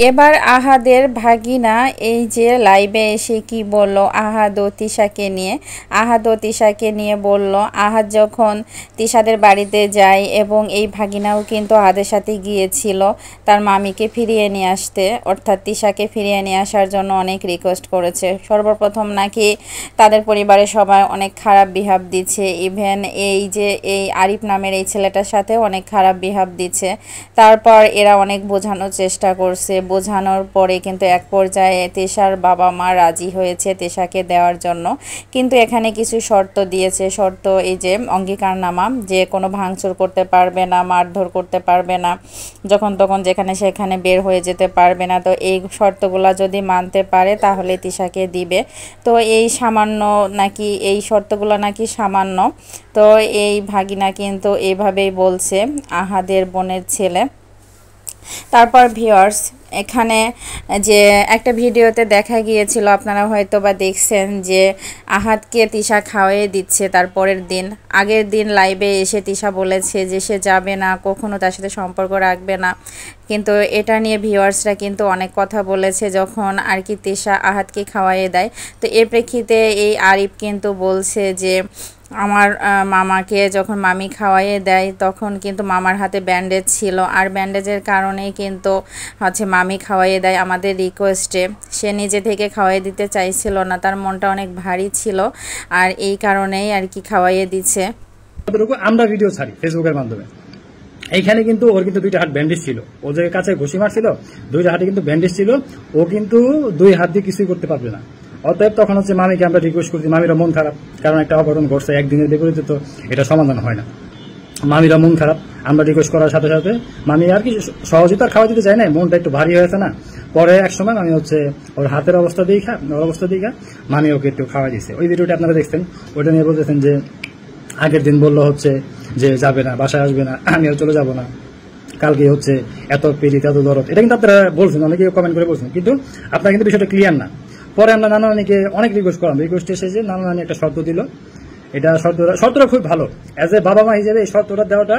এবার আহাদের ভাগিনা এই যে লাইভে এসে কি বলল আহাদ ও তিশাকে নিয়ে। আহাদ ও তিশাকে নিয়ে বলল আহাদ যখন তিশাদের বাড়িতে যায় এবং এই ভাগিনাও কিন্তু আহাদের সাথে গিয়েছিল তার মামিকে ফিরিয়ে নিয়ে আসতে, অর্থাৎ তিশাকে ফিরিয়ে নিয়ে আসার জন্য অনেক রিকোয়েস্ট করেছে। সর্বপ্রথম নাকি তাদের পরিবারের সবাই অনেক খারাপ বিহেভ দিচ্ছে, ইভেন এই যে এই আরিফ নামের এই ছেলেটার সাথে অনেক খারাপ বিহেভ দিচ্ছে। তারপর এরা অনেক বোঝানোর চেষ্টা করছে, বোঝানোর পরে কিন্তু এক পর্যায়ে তিশার বাবা মা রাজি হয়েছে তিশাকে দেওয়ার জন্য, কিন্তু এখানে কিছু শর্ত দিয়েছে। শর্ত এই যে অঙ্গীকারনামা, যে কোনো ভাঙচুর করতে পারবে না, মারধর করতে পারবে না, যখন তখন যেখানে সেখানে বের হয়ে যেতে পারবে না। তো এই শর্তগুলো যদি মানতে পারে তাহলে তিশাকে দিবে। তো এই সামান্য নাকি এই শর্তগুলো নাকি সামান্য। তো এই ভাগিনা কিন্তু এইভাবেই বলছে আহাদের বোনের ছেলে। তারপর ভিউয়ার্স এখানে যে একটা ভিডিওতে দেখা গিয়েছিল, আপনারা হয়তো বা দেখছেন, যে আহাদকে তিশা খাওয়াই দিচ্ছে তার পরের দিন। আগের দিন লাইভে এসে তিশা বলেছে যে সে যাবে না, কখনো তার সাথে সম্পর্ক রাখবে না, কিন্তু এটা নিয়ে ভিউয়ার্সরা কিন্তু অনেক কথা বলেছে যখন আর কি তিশা আহাদকে খাওয়াই দেয়। তো এর প্রেক্ষিতে এই আরিফ কিন্তু বলছে যে আমার মামাকে যখন মামি খাওয়াইয়ে দেয় তখন কিন্তু মামার হাতে ব্যান্ডেজ ছিল, আর ব্যান্ডেজের কারণেই কিন্তু হচ্ছে মামি খাওয়াইয়ে দেয় আমাদের রিকোয়েস্টে। সে নিজে থেকে খাওয়াইয়ে দিতে চাইছিল না, তার মনটা অনেক ভারী ছিল, আর এই কারণেই আর কি খাওয়াইয়ে দিচ্ছে। আমরা ভিডিও ছাড়ি ফেসবুকের মাধ্যমে, এইখানে কিন্তু ওর কিন্তু দুইটা হাত ব্যান্ডেজ ছিল, ও যে কাছে ঘুষি মারছিল দুইটা হাতে কিন্তু ব্যান্ডেজ ছিল, ও কিন্তু দুই হাত দিয়ে কিছুই করতে পারবে না। অতএব তখন হচ্ছে মামিকে আমরা রিকোয়েস্ট করছি, মামিরা মন খারাপ, কারণ একটা অঘটন ঘটছে, একদিনের বিপরীতে তো এটা সমাধান হয় না। মামিরা মন খারাপ, আমরা রিকোয়েস্ট করার সাথে সাথে মামি আর কি সহজে তো আর খাওয়া দিতে চাই না, মনটা একটু ভারী হয়েছে না। পরে এক সময় আমি হচ্ছে ওর হাতের অবস্থা দেখা মামি ওকে একটু খাওয়া দিয়েছে। ওই ভিডিওটা আপনারা দেখছেন, ওইটা নিয়ে বলতেছেন যে আগের দিন বললো হচ্ছে যে যাবে না, বাসায় আসবে না, আমিও চলে যাব না, কালকে হচ্ছে এত পীড়িত এত দরদ, এটা কিন্তু আপনারা বলছেন, অনেকে কমেন্ট করে বলছেন, কিন্তু আপনারা কিন্তু বিষয়টা ক্লিয়ার না। পরে আমরা নানা নানিকে অনেক রিকোয়েস্ট করলাম, রিকোয়েস্ট এসেছে, নানা নানি একটা শর্ত দিল। এটা শর্তটা খুব ভালো, অ্যাজ এ বাবা মা হিসেবে এই শর্তটা দেওয়াটা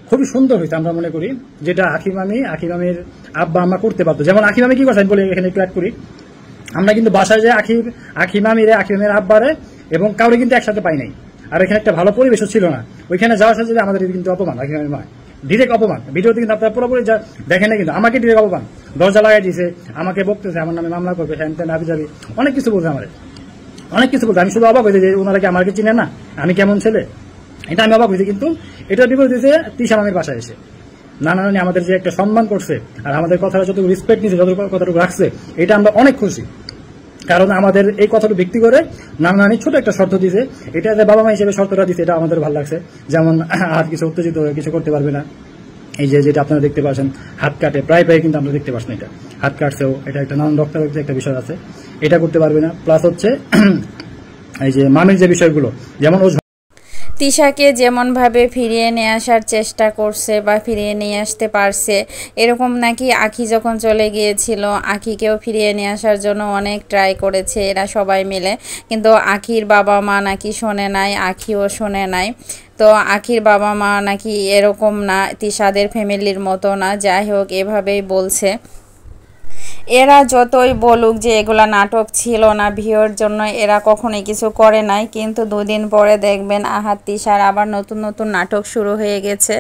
খুবই সুন্দর হয়েছে আমরা মনে করি, যেটা আখিমামির আব্বা আম্মা করতে পারতো। যেমন আখিমামি কি করছে বলে এখানে একটু অ্যাড করি, আমরা কিন্তু বাসায় যে আখিমামির আব্বারে এবং কাউরে কিন্তু একসাথে পাই নাই, আর এখানে একটা ভালো পরিবেশও ছিল না। ওইখানে যাওয়ার সাথে আমাদের কিন্তু অপমান, আখিমামির মা ডিরেক্ট অপমান। ভিডিওতে কিন্তু আপনারা পুরোপুরি দেখেন না, কিন্তু আমাকে ডিরেক্ট অপমান, দরজা লাগাই দিয়েছে, আমাকে বকতেছে, আমার নামে মামলা করবে, হ্যান ত্যান আবি যাবি, অনেক কিছু বলছে, আমার অনেক কিছু বলছে। আমি শুধু অবাক হয়েছে যে ওনারা কি আমাকে চিনে না, আমি কেমন ছেলে, এটা আমি অবাক হয়েছি। কিন্তু এটা বিপরীত দিয়েছে তিশা মামির বাসায় এসে নানা নানি আমাদের যে একটা সম্মান করছে আর আমাদের কথাটা যতটুকু রেসপেক্ট নিচ্ছে, যতটুকু কথাটুকু রাখছে, এটা আমরা অনেক খুশি। কারণ আমাদের এই কথাটা ভিত্তি করে নানা নানি ছোট একটা শর্ত দিয়েছে, এটা যে বাবা মা হিসেবে শর্তটা দিচ্ছে, এটা আমাদের ভালো লাগছে। যেমন হাত কিছু উত্তেজিত হয়ে কিছু করতে পারবে না, এই যে যেটা আপনারা দেখতে পাচ্ছেন হাত কাটে, প্রায় কিন্তু আমরা দেখতে পাচ্ছি না, এটা হাত কাটছেও, এটা একটা নানান রক্তারক্তি একটা বিষয় আছে, এটা করতে পারবে না। প্লাস হচ্ছে এই যে মামির যে বিষয়গুলো, যেমন ও তিশাকে যেমনভাবে ফিরিয়ে নিয়ে আসার চেষ্টা করছে বা ফিরিয়ে নিয়ে আসতে পারছে, এরকম নাকি আখি যখন চলে গিয়েছিল আখিকেও ফিরিয়ে নিয়ে আসার জন্য অনেক ট্রাই করেছে এরা সবাই মিলে, কিন্তু আখির বাবা মা নাকি শোনে নাই, আখিও শোনে নাই। তো আখির বাবা মা নাকি এরকম না, তিশাদের ফ্যামিলির মতো না। যাই হোক, এভাবেই বলছে। এরা যতই বলুক যে এগুলা নাটক ছিল না, ভিউর জন্য এরা কখনোই কিছু করে নাই, কিন্তু দুদিন পরে দেখবেন আহাদ তিশার আবার নতুন নতুন নাটক শুরু হয়ে গেছে।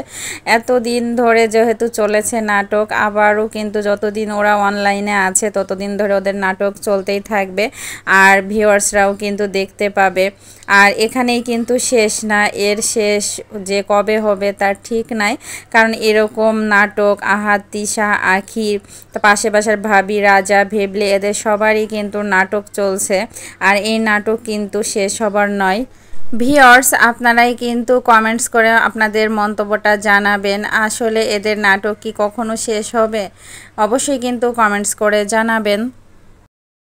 এতদিন ধরে যেহেতু চলেছে নাটক, আবারও কিন্তু যতদিন ওরা অনলাইনে আছে ততদিন ধরে ওদের নাটক চলতেই থাকবে, আর ভিউয়ার্সরাও কিন্তু দেখতে পাবে। আর এখানেই কিন্তু শেষ না, এর শেষ যে কবে হবে তার ঠিক নাই, কারণ এরকম নাটক আহাদ তিশা আখি পাশে পাশের ভাবি রাজা ভেবলে এদের সবারই কিন্তু নাটক চলছে, আর এই নাটক কিন্তু শেষ হবার নয়। ভিউয়ার্স আপনারাই কিন্তু কমেন্টস করে আপনাদের মন্তব্যটা জানাবেন, আসলে এদের নাটক কি কখনো শেষ হবে? অবশ্যই কিন্তু কমেন্টস করে জানাবেন।